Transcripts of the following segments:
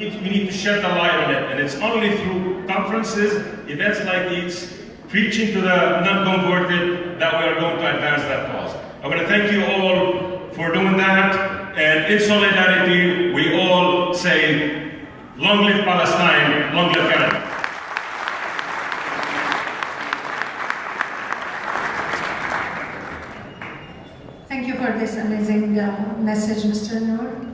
We need to shed the light on it, and it's only through conferences, events like these, preaching to the non-converted, that we are going to advance that cause. I want to thank you all for doing that, and in solidarity, we all say, long live Palestine, long live Canada. Thank you for this amazing message, Mr. Noor.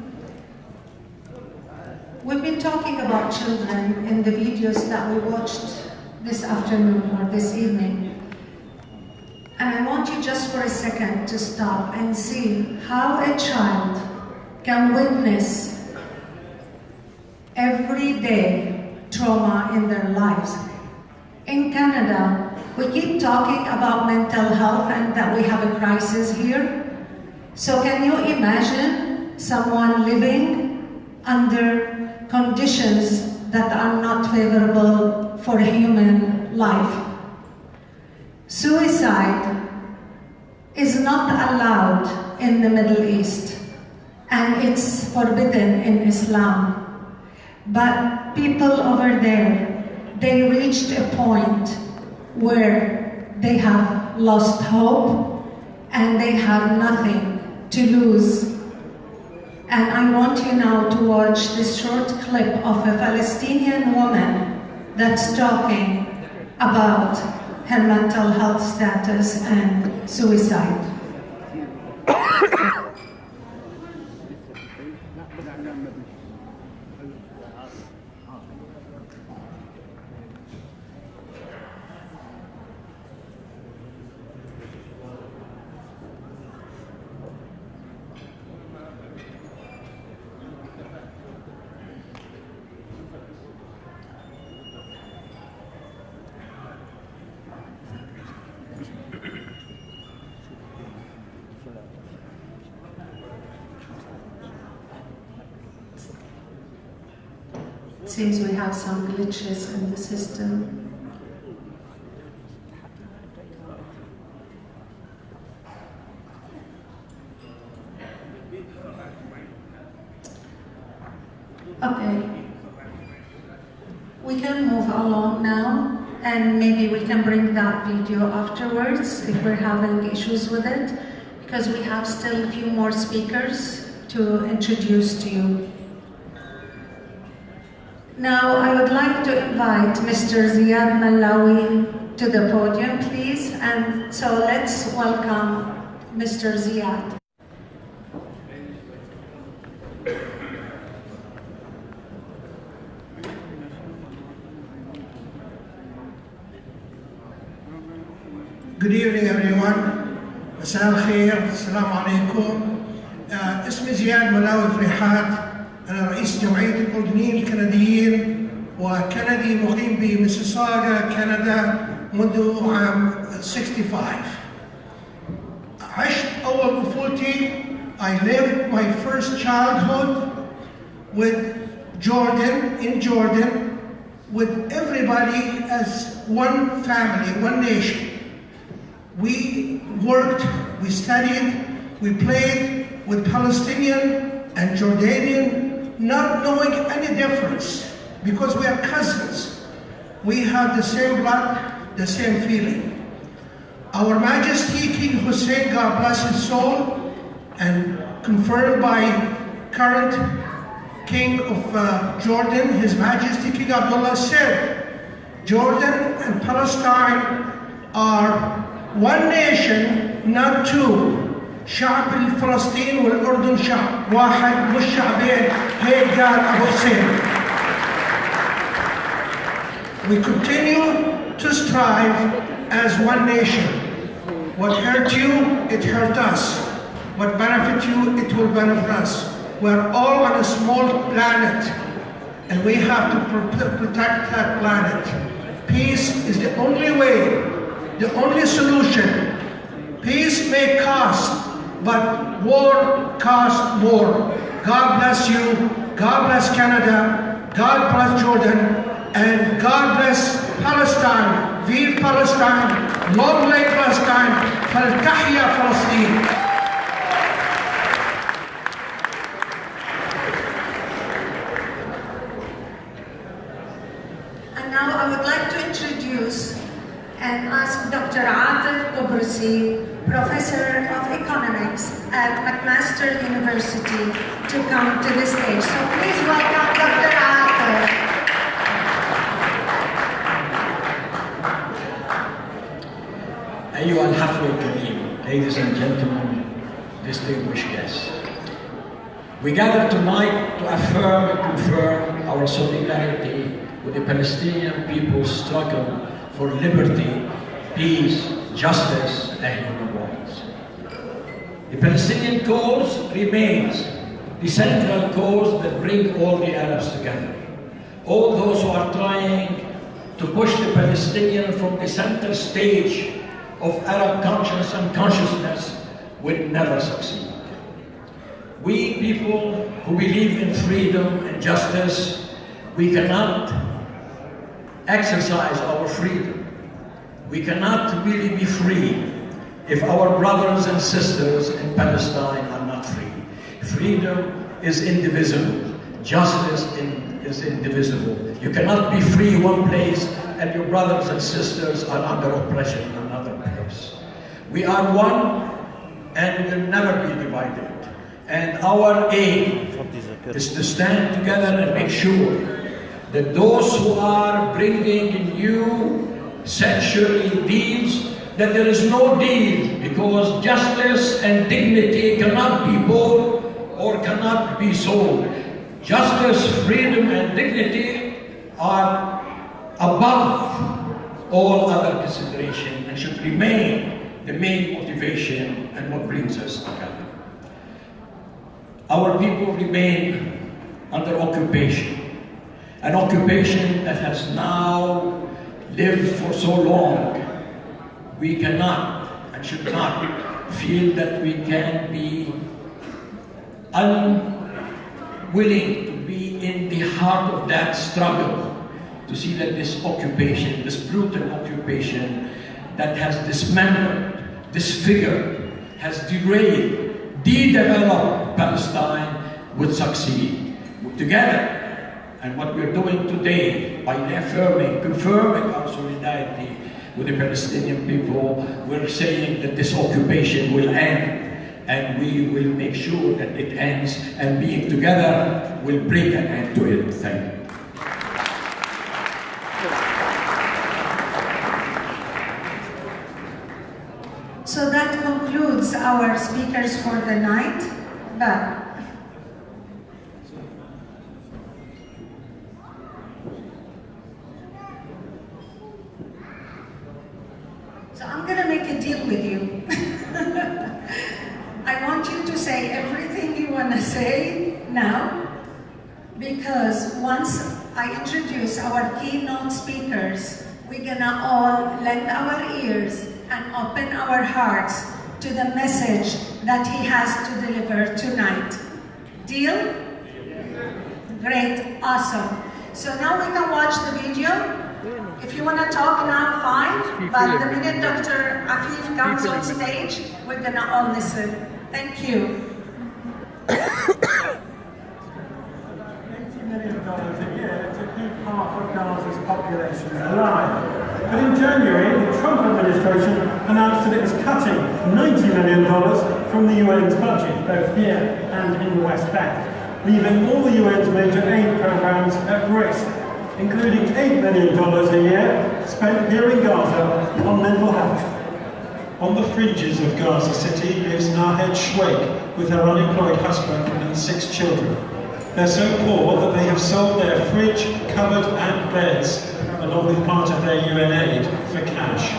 We've been talking about children in the videos that we watched this afternoon or this evening. And I want you just for a second to stop and see how a child can witness everyday trauma in their lives. In Canada, we keep talking about mental health and that we have a crisis here. So can you imagine someone living under conditions that are not favorable for human life? Suicide is not allowed in the Middle East, and it's forbidden in Islam. But people over there, they reached a point where they have lost hope and they have nothing to lose. And I want you now to watch this short clip of a Palestinian woman that's talking about her mental health status and suicide. It seems we have some glitches in the system. Okay. We can move along now, and maybe we can bring that video afterwards if we're having issues with it, because we have still a few more speakers to introduce to you. Now, I would like to invite Mr. Ziad Malawi to the podium, please. And so let's welcome Mr. Ziad. Good evening, everyone. مساء الخير. السلام عليكم. اسمي زياد ملاوي فريحات. أنا رئيس جمعية الأردنيين الكنديين وكندي مقيم بميسيساغا كندا منذ عام 65. عشت أول طفولتي. I lived my first childhood with Jordan, in Jordan, with everybody as one family, one nation. We worked, we studied, we played with Palestinian and Jordanian, not knowing any difference, because we are cousins. We have the same blood, the same feeling. Our Majesty King Hussein, God bless his soul, and confirmed by current King of Jordan, His Majesty King Abdullah said, Jordan and Palestine are one nation, not two. شعب الفلسطين والأردن شعب واحد مش شعبين هيك قال أبو حسين. We continue to strive as one nation. What hurt you, it hurt us. What benefit you, it will benefit us. We're all on a small planet, and we have to protect that planet. Peace is the only way, the only solution. Peace may cost, but war costs more. God bless you, God bless Canada, God bless Jordan, and God bless Palestine. Vive Palestine, long live Palestine, فلتحيا فلسطين. and ask Dr. Afif Safieh, Professor of Economics at McMaster University, to come to the stage. So please welcome Dr. Afif. أيها الحفل الكريم, ladies and gentlemen, distinguished guests. We gather tonight to affirm and confirm our solidarity with the Palestinian people's struggle for liberty, peace, justice, and human rights. The Palestinian cause remains the central cause that brings all the Arabs together. All those who are trying to push the Palestinian from the center stage of Arab conscience and consciousness will never succeed. We people who believe in freedom and justice, we cannot exercise our freedom. We cannot really be free if our brothers and sisters in Palestine are not free. Freedom is indivisible. Justice is indivisible. You cannot be free one place and your brothers and sisters are under oppression in another place. We are one and will never be divided. And our aim is to stand together and make sure that those who are bringing new century deals, that there is no deal, because justice and dignity cannot be bought or cannot be sold. Justice, freedom, and dignity are above all other consideration and should remain the main motivation and what brings us together. Our people remain under occupation, an occupation that has now lived for so long. We cannot and should not feel that we can be unwilling to be in the heart of that struggle, to see that this occupation, this brutal occupation that has dismembered, disfigured, has derailed, de-developed Palestine would succeed together. And what we're doing today by affirming, confirming our solidarity with the Palestinian people, we're saying that this occupation will end, and we will make sure that it ends, and being together will bring an end to it. Thank you. So that concludes our speakers for the night. But so I'm going to make a deal with you. I want you to say everything you want to say now, because once I introduce our keynote speakers, we're going to all lend our ears and open our hearts to the message that he has to deliver tonight. Deal? Great, awesome. So now we can watch the video. If you want to talk now, fine, but the minute Dr. Afif comes on stage, we're gonna all listen. Thank you. $80 million a year to keep half of Gaza's population alive. But in January, the Trump administration announced that it was cutting $90 million from the UN's budget, both here and in the West Bank, leaving all the UN's major aid programs at risk, including $8 million a year spent here in Gaza on mental health. On the fringes of Gaza City lives Nahed Shweik with her unemployed husband and 6 children. They're so poor that they have sold their fridge, cupboard and beds, along with part of their UN aid, for cash.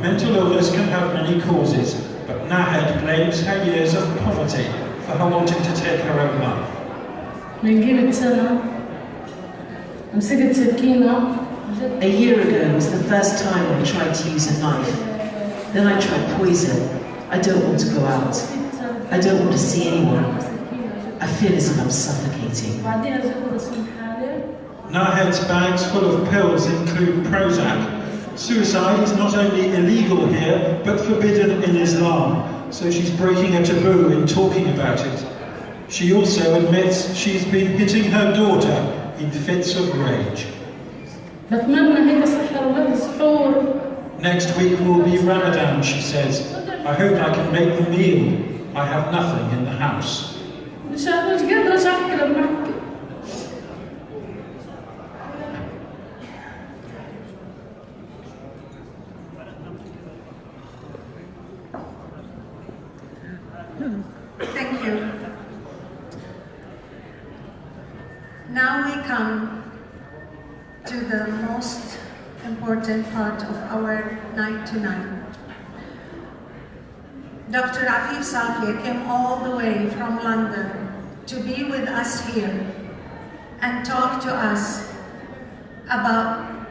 Mental illness can have many causes, but Nahed blames her years of poverty for her wanting to take her own life. A year ago was the first time I tried to use a knife. Then I tried poison. I don't want to go out. I don't want to see anyone. I feel as if I'm suffocating. Nahed's bags full of pills include Prozac. Suicide is not only illegal here, but forbidden in Islam, so she's breaking a taboo in talking about it. She also admits she's been hitting her daughter in fits of rage. بتمنى هيك سحر وهذا سحور Next week will be Ramadan, she says. I hope I can make the meal. I have nothing in the house. Thank you. Now we come to the most important part of our night tonight. Dr. Afif Safieh came all the way from London to be with us here and talk to us about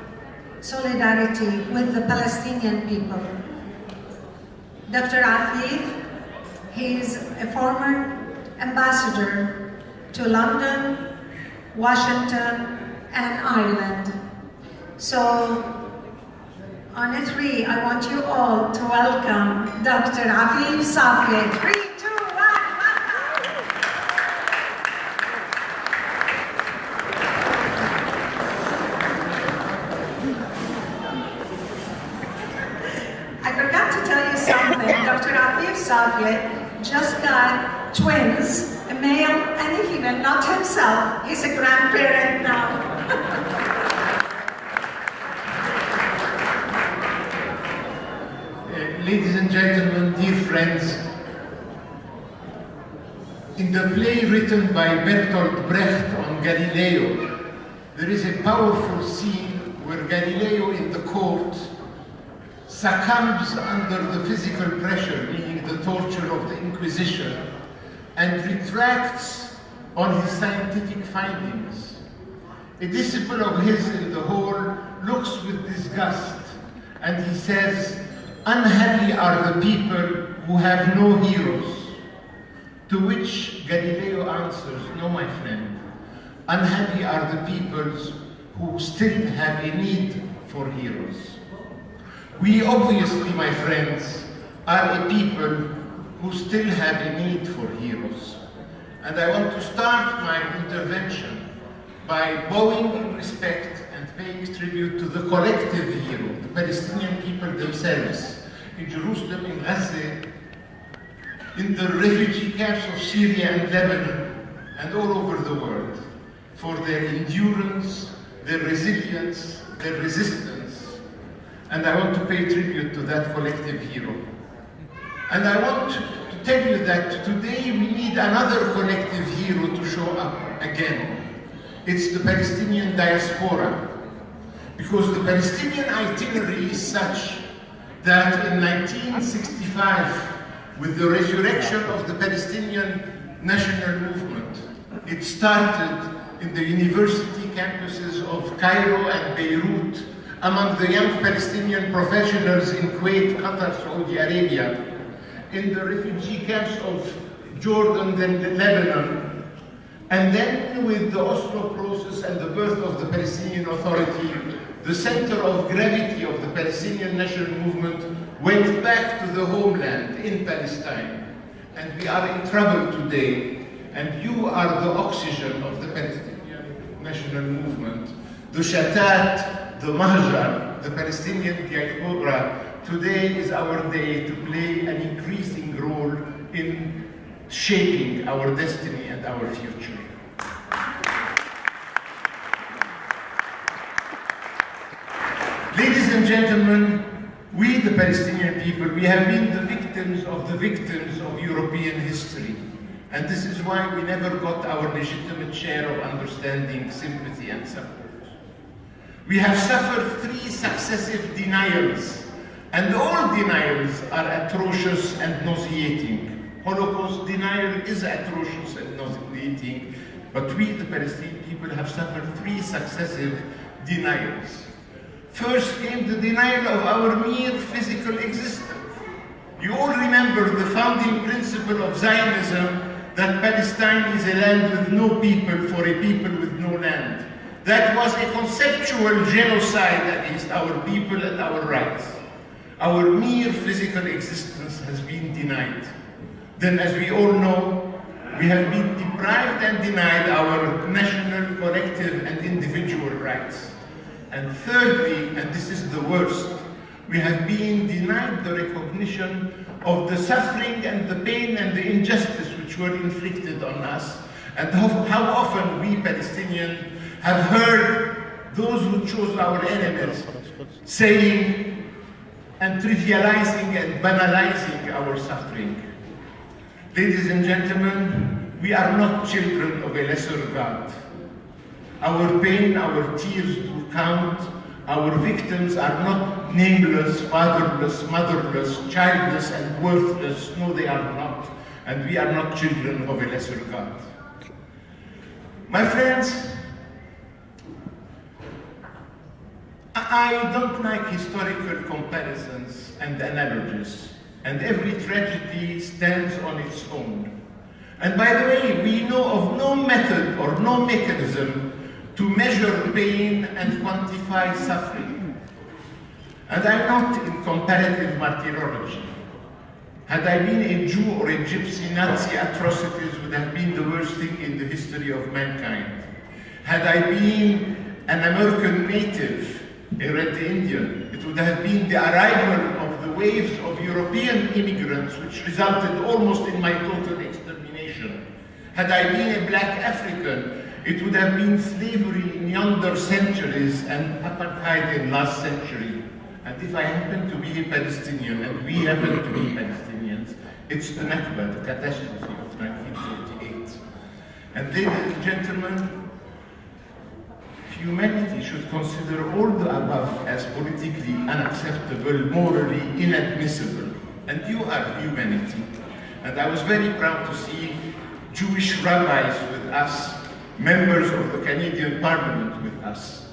solidarity with the Palestinian people. Dr. Afif, he is a former ambassador to London, Washington, and Ireland. So, on a three, I want you all to welcome Dr. Afif Safieh. 3, 2, 1, welcome! I forgot to tell you something. Dr. Afif Safieh just got twins, a male and a female, not himself. He's a grandparent now. Ladies and gentlemen, dear friends, in the play written by Bertolt Brecht on Galileo, there is a powerful scene where Galileo in the court succumbs under the physical pressure, meaning the torture of the Inquisition, and retracts on his scientific findings. A disciple of his in the hall looks with disgust, and he says, "Unhappy are the people who have no heroes." To which Galileo answers, "No, my friend, unhappy are the peoples who still have a need for heroes." We obviously, my friends, are a people who still have a need for heroes. And I want to start my intervention by bowing in respect and paying tribute to the collective hero, the Palestinian people themselves, in Jerusalem, in Gaza, in the refugee camps of Syria and Lebanon, and all over the world, for their endurance, their resilience, their resistance. And I want to pay tribute to that collective hero. And I want to tell you that today we need another collective hero to show up again. It's the Palestinian diaspora. Because the Palestinian itinerary is such that in 1965, with the resurrection of the Palestinian national movement, it started in the university campuses of Cairo and Beirut, among the young Palestinian professionals in Kuwait, Qatar, Saudi Arabia, in the refugee camps of Jordan and Lebanon, and then with the Oslo process and the birth of the Palestinian Authority, the center of gravity of the Palestinian national movement went back to the homeland in Palestine. And we are in trouble today, and you are the oxygen of the Palestinian national movement. The Shatat, the Mahjar, the Palestinian diaspora, today is our day to play an increasing role in shaping our destiny and our future. Ladies and gentlemen, we, the Palestinian people, we have been the victims of European history. And this is why we never got our legitimate share of understanding, sympathy, and support. We have suffered 3 successive denials, and all denials are atrocious and nauseating. Holocaust denial is atrocious and nauseating, but we, the Palestinian people, have suffered 3 successive denials. First came the denial of our mere physical existence. You all remember the founding principle of Zionism, that Palestine is a land with no people for a people with no land. That was a conceptual genocide against our people and our rights. Our mere physical existence has been denied. Then, as we all know, we have been deprived and denied our national, collective, and individual rights. And thirdly, and this is the worst, we have been denied the recognition of the suffering and the pain and the injustice which were inflicted on us, and how often we Palestinians have heard those who chose our enemies saying and trivializing and banalizing our suffering. Ladies and gentlemen, we are not children of a lesser God. Our pain, our tears do count. Our victims are not nameless, fatherless, motherless, childless, and worthless. No, they are not. And we are not children of a lesser God. My friends, I don't like historical comparisons and analogies, and every tragedy stands on its own. And by the way, we know of no method or no mechanism to measure pain and quantify suffering. And I'm not in comparative martyrology. Had I been a Jew or a Gypsy, Nazi atrocities would have been the worst thing in the history of mankind. Had I been an American native, a Red Indian, it would have been the arrival of the waves of European immigrants which resulted almost in my total extermination. Had I been a black African, it would have been slavery in yonder centuries and apartheid in last century. And if I happen to be a Palestinian, and we happen to be Palestinians, it's the Nakba, the catastrophe of 1948. And ladies and gentlemen, humanity should consider all the above as politically unacceptable, morally inadmissible. And you are humanity. And I was very proud to see Jewish rabbis with us, members of the Canadian Parliament with us.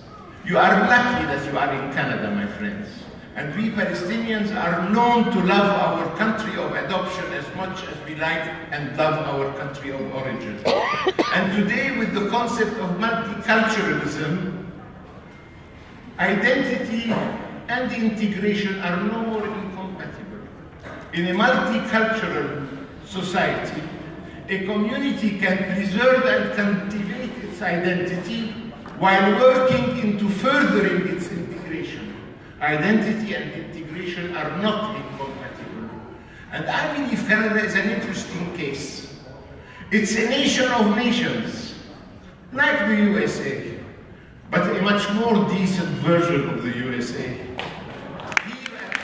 You are lucky that you are in Canada, my friends. And we Palestinians are known to love our country of adoption as much as we like and love our country of origin. And today, with the concept of multiculturalism, identity and integration are no more incompatible. In a multicultural society, a community can preserve and cultivate its identity while working into furthering its integration. Identity and integration are not incompatible. And I believe Canada is an interesting case. It's a nation of nations, like the USA, but a much more decent version of the USA. Here at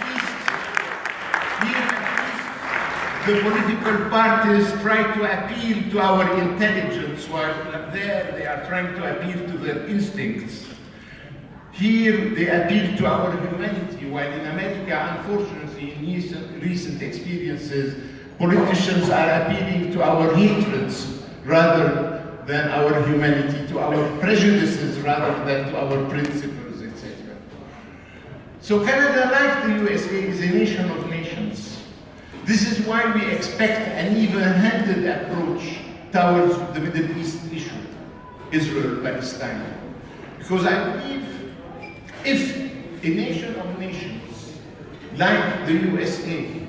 least, the political parties try to appeal to our intelligence, while there they are trying to appeal to their instincts. Here they appeal to our humanity, while in America, unfortunately, in recent experiences, politicians are appealing to our hatreds rather than our humanity, to our prejudices rather than to our principles, etc. So Canada, like the USA, is a nation of nations. This is why we expect an even-handed approach towards the Middle East issue, Israel-Palestine. Because I believe if a nation of nations, like the USA,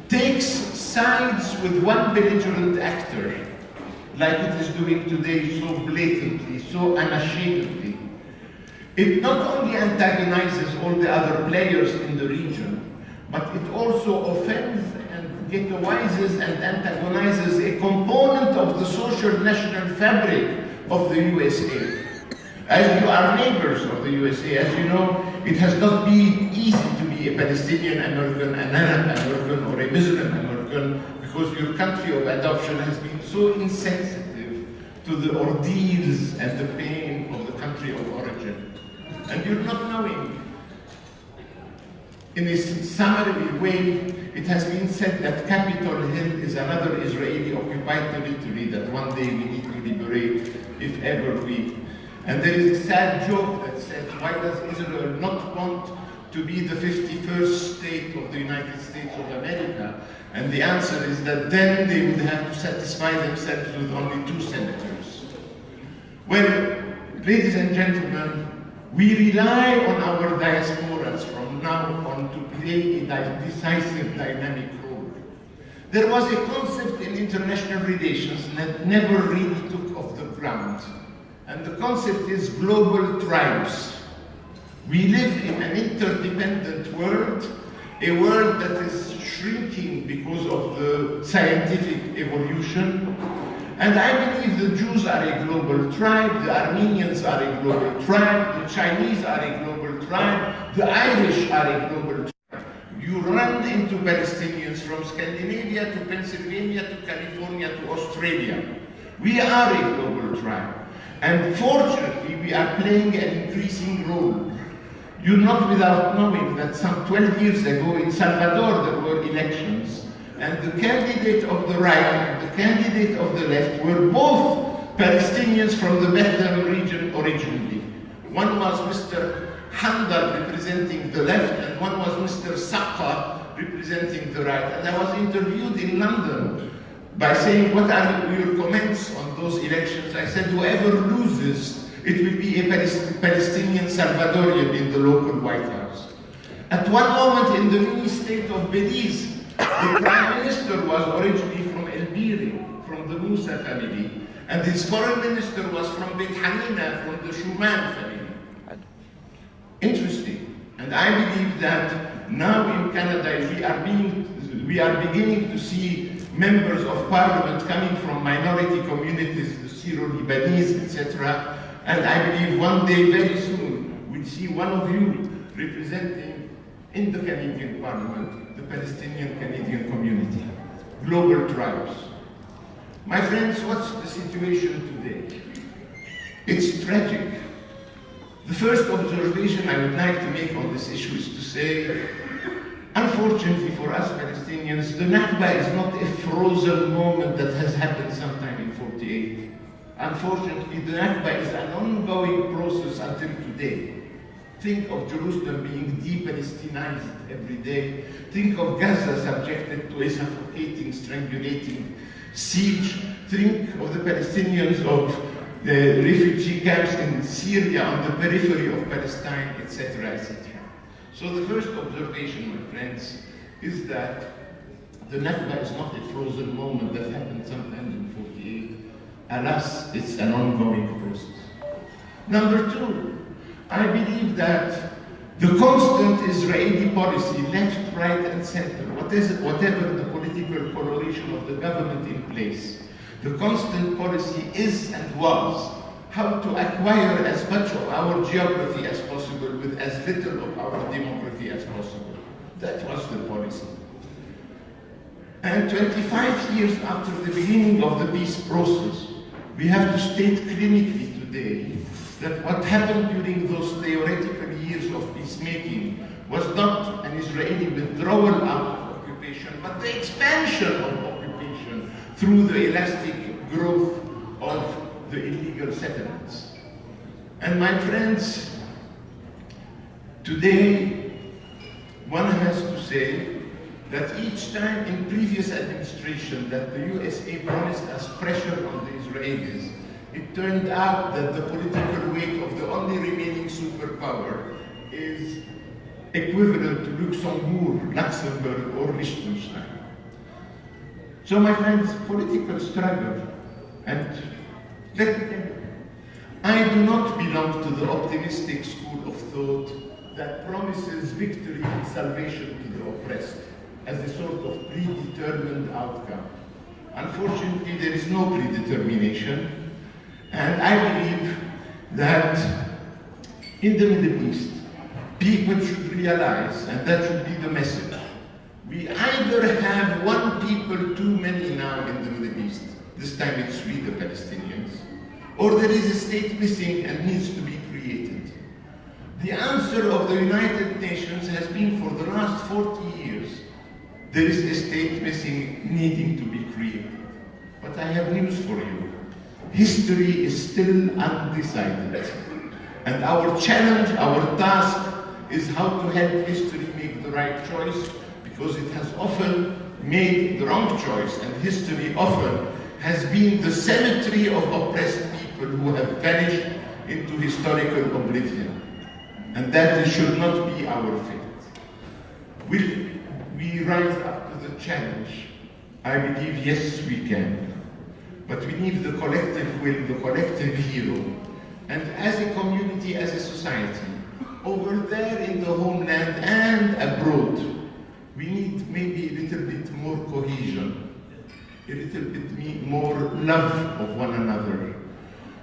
takes sides with one belligerent actor, like it is doing today so blatantly, so unashamedly, it not only antagonizes all the other players in the region, but it also offends and ghettoizes and antagonizes a component of the social national fabric of the USA. As you are neighbors of the USA, as you know, it has not been easy to be a Palestinian American, an Arab American, or a Muslim American, because your country of adoption has been so insensitive to the ordeals and the pain of the country of origin. And you're not knowing. In a summary way, it has been said that Capitol Hill is another Israeli occupied territory that one day we need to liberate, if ever we. And there is a sad joke that says, why does Israel not want to be the 51st state of the United States of America? And the answer is that then they would have to satisfy themselves with only 2 senators. Well, ladies and gentlemen, we rely on our diasporas from now on to play a decisive dynamic role. There was a concept in international relations that never really took off the ground. And the concept is global tribes. We live in an interdependent world, a world that is shrinking because of the scientific evolution. And I believe the Jews are a global tribe, the Armenians are a global tribe, the Chinese are a global tribe, the Irish are a global tribe. You run into Palestinians from Scandinavia to Pennsylvania to California to Australia. We are a global tribe. And fortunately, we are playing an increasing role. You're not without knowing that some 12 years ago in Salvador there were elections, and the candidate of the right and the candidate of the left were both Palestinians from the Bethlehem region originally. One was Mr. Handal representing the left, and one was Mr. Saqqa representing the right. And I was interviewed in London by saying, what are your comments on those elections? I said, whoever loses, it will be a Palestinian Salvadorian in the local White House. At one moment in the mini state of Belize, the Prime Minister was originally from El Biri, from the Musa family, and his Foreign Minister was from Beit Hanina, from the Shuman family. Interesting. And I believe that now in Canada we are beginning to see members of parliament coming from minority communities, the Syro-Lebanese, etc. And I believe one day, very soon, we'll see one of you representing in the Canadian Parliament the Palestinian Canadian community, global tribes. My friends, what's the situation today? It's tragic. The first observation I would like to make on this issue is to say, unfortunately for us Palestinians, the Nakba is not a frozen moment that has happened sometime in 48. Unfortunately, the Nakba is an ongoing process until today. Think of Jerusalem being de-Palestinized every day. Think of Gaza subjected to a suffocating, strangulating siege. Think of the Palestinians of the refugee camps in Syria on the periphery of Palestine, etc., etc. So the first observation, my friends, is that the Nakba is not a frozen moment that happened sometime in 48. Alas, it's an ongoing process. Number two, I believe that the constant Israeli policy, left, right, and center, whatever the political coloration of the government in place, the constant policy is and was how to acquire as much of our geography as possible with as little of our demography as possible. That was the policy. And 25 years after the beginning of the peace process, we have to state clinically today that what happened during those theoretical years of peacemaking was not an Israeli withdrawal out of occupation, but the expansion of occupation through the elastic growth of the illegal settlements. And my friends, today one has to say that each time in previous administration that the USA promised us pressure on the Israelis, it turned out that the political weight of the only remaining superpower is equivalent to Luxembourg, or Liechtenstein. So my friends, political struggle, and let me tell you, I do not belong to the optimistic school of thought that promises victory and salvation to the oppressed as a sort of predetermined outcome. Unfortunately, there is no predetermination. And I believe that in the Middle East, people should realize, and that should be the message, we either have one people too many now in the Middle East, this time it's we the Palestinians, or there is a state missing and needs to be created. The answer of the United Nations has been for the last 40 years, there is a state missing needing to be created. But I have news for you. History is still undecided. And our challenge, our task, is how to help history make the right choice, because it has often made the wrong choice, and history often has been the cemetery of oppressed people who have vanished into historical oblivion. And that should not be our fate. Will we rise up to the challenge? I believe, yes, we can. But we need the collective will, the collective hero. And as a community, as a society, over there in the homeland and abroad. We need maybe a little bit more cohesion, a little bit more love of one another.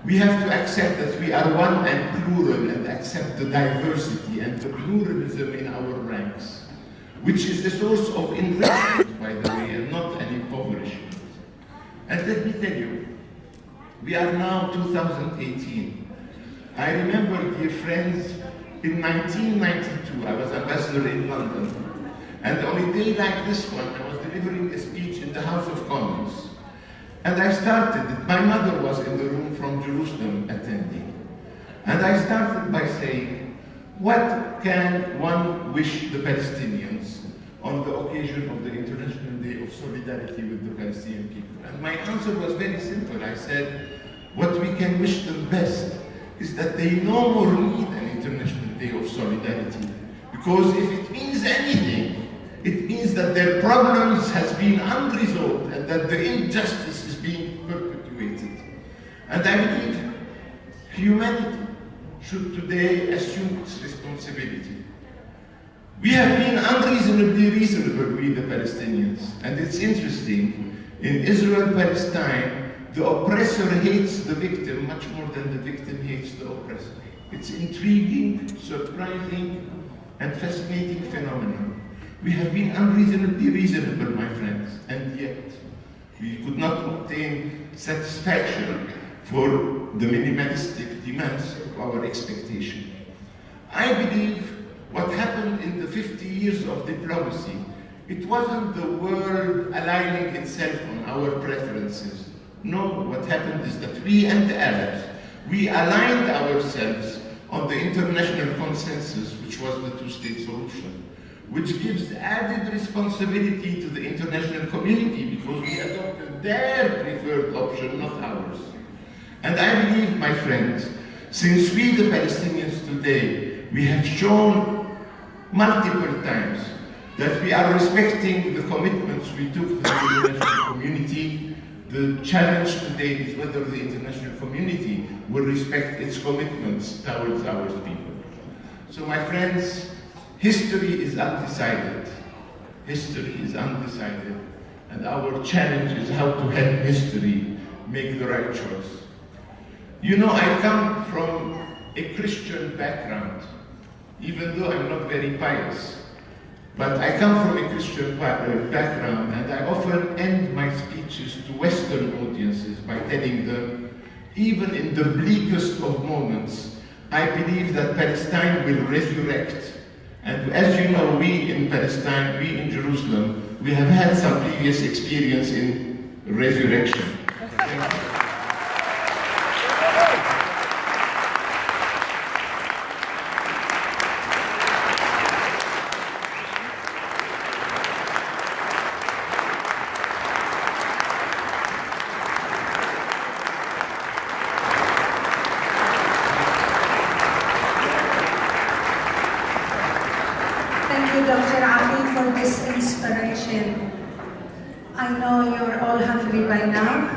We have to accept that we are one and plural, and accept the diversity and the pluralism in our ranks, which is the source of enrichment, by the way, and not an impoverishment. And let me tell you, we are now 2018. I remember, dear friends, in 1992, I was ambassador in London, and on a day like this one, I was delivering a speech in the House of Commons. And I started it. My mother was in the room from Jerusalem attending. And I started by saying, what can one wish the Palestinians on the occasion of the International Day of Solidarity with the Palestinian people? And my answer was very simple. I said, what we can wish them best is that they no more need an International Day of Solidarity. Because if it means anything, it means that their problems has been unresolved and that the injustice is being perpetuated. And I believe humanity should today assume its responsibility. We have been unreasonably reasonable with the Palestinians. And it's interesting, in Israel-Palestine, the oppressor hates the victim much more than the victim hates the oppressor. It's intriguing, surprising, and fascinating phenomenon. We have been unreasonably reasonable, my friends, and yet we could not obtain satisfaction for the minimalistic demands of our expectation. I believe what happened in the 50 years of diplomacy, it wasn't the world aligning itself on our preferences. No, what happened is that we and the Arabs, we aligned ourselves on the international consensus, which was the two-state solution, which gives added responsibility to the international community because we adopted their preferred option, not ours. And I believe, my friends, since we, the Palestinians today, we have shown multiple times that we are respecting the commitments we took to the international community. The challenge today is whether the international community will respect its commitments towards our people. So, my friends, history is undecided. History is undecided. And our challenge is how to help history make the right choice. You know, I come from a Christian background, even though I'm not very pious. But I come from a Christian background, and I often end my speeches to Western audiences by telling them, even in the bleakest of moments, I believe that Palestine will resurrect. And as you know, we in Palestine, we in Jerusalem, we have had some previous experience in resurrection. Thank you, Dr. Afif, for this inspiration. I know you're all hungry by now.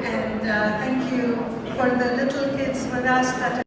And thank you for the little kids with us that